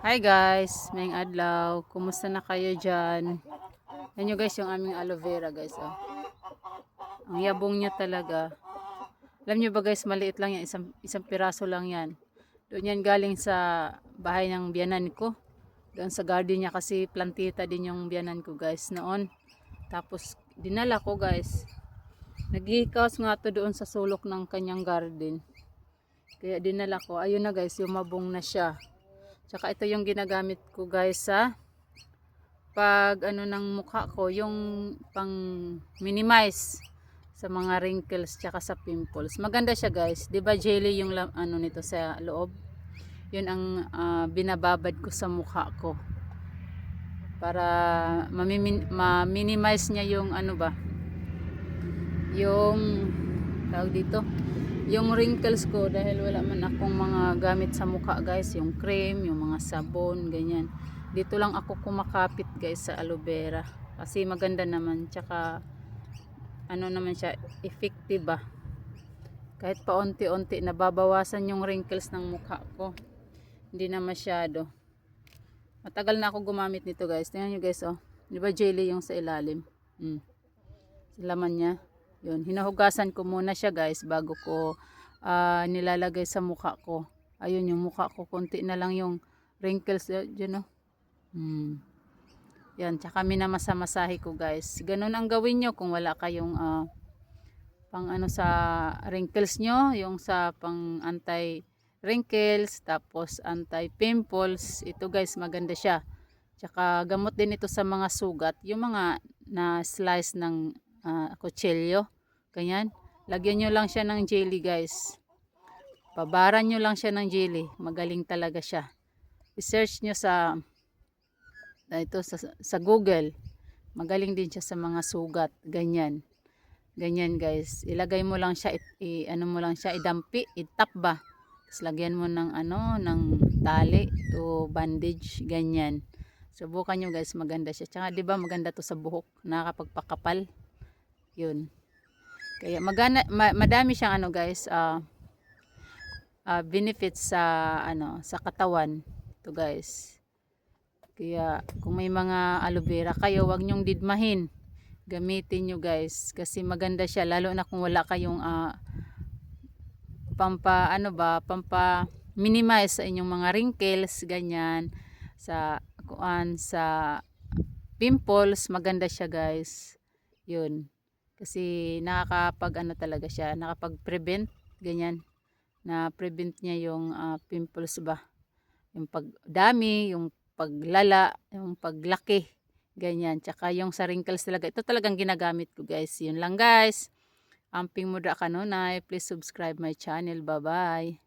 Hi guys, maying adlaw. Kumusta na kayo dyan? Yan nyo guys yung aming aloe vera guys. Oh. Ang yabong niya talaga. Alam nyo ba guys, maliit lang yan. Isang piraso lang yan. Doon yan galing sa bahay ng biyanan ko. Doon sa garden niya kasi plantita din yung biyanan ko guys noon. Tapos dinala ko guys. Naghihikaos nga to doon sa sulok ng kanyang garden. Kaya dinala ko. Ayun na guys, yumabong na siya. Tsaka ito yung ginagamit ko guys sa pag ano ng mukha ko, yung pang minimize sa mga wrinkles tsaka sa pimples. Maganda siya guys. 'Di ba jelly yung ano nito sa loob? 'Yun ang binababad ko sa mukha ko para ma-minimize niya yung ano ba? Yung tawag dito, yung wrinkles ko dahil wala man akong mga gamit sa mukha guys, yung cream, yung mga sabon, ganyan. Dito lang ako kumakapit guys sa aloe vera kasi maganda naman, tsaka ano naman siya, effective ba. Kahit paunti-unti nababawasan yung wrinkles ng mukha ko. Hindi na masyado. Matagal na ako gumamit nito guys. Tingnan nyo guys, oh. Di ba jelly yung sa ilalim? Sa laman niya. Yun, hinahugasan ko muna siya guys bago ko nilalagay sa mukha ko. Ayun yung mukha ko, konti na lang yung wrinkles dyan, oh. Yan, tsaka minamasa-masahe ko guys. Ganun ang gawin nyo kung wala kayong pang ano sa wrinkles nyo, yung sa pang anti wrinkles, tapos anti pimples. Ito guys, maganda siya. Tsaka gamot din ito sa mga sugat, yung mga na slice ng kutsilyo. Ganyan. Lagyan nyo lang siya ng jelly guys. Pabaran nyo lang siya ng jelly. Magaling talaga siya. I-search nyo sa ito sa Google. Magaling din siya sa mga sugat. Ganyan. Ganyan guys. Ilagay mo lang siya, ano mo lang siya, idampi, itap ba. Tapos lagyan mo ng ano, ng tali o bandage. Ganyan. Subukan nyo guys, maganda siya. Tsaka 'di ba maganda to sa buhok, nakakapagpakapal. 'Yun. Kaya madami siyang ano guys, benefits sa ano, sa katawan. To guys. Kaya kung may mga aloe vera kayo, wag nyong didmahin. Gamitin nyo guys kasi maganda siya lalo na kung wala kayong pampa ano ba, pampa minimize sa inyong mga wrinkles, ganyan, sa kuan, sa pimples. Maganda siya guys. Yun, kasi nakakapag ano talaga siya, nakapag-prevent, ganyan, na prevent niya yung pimples ba, yung pagdami, yung paglala, yung paglaki, ganyan. Tsaka yung sa wrinkles talaga, ito talagang ginagamit ko guys. Yun lang guys. Amping mudra kanunay. Please subscribe my channel. Bye bye.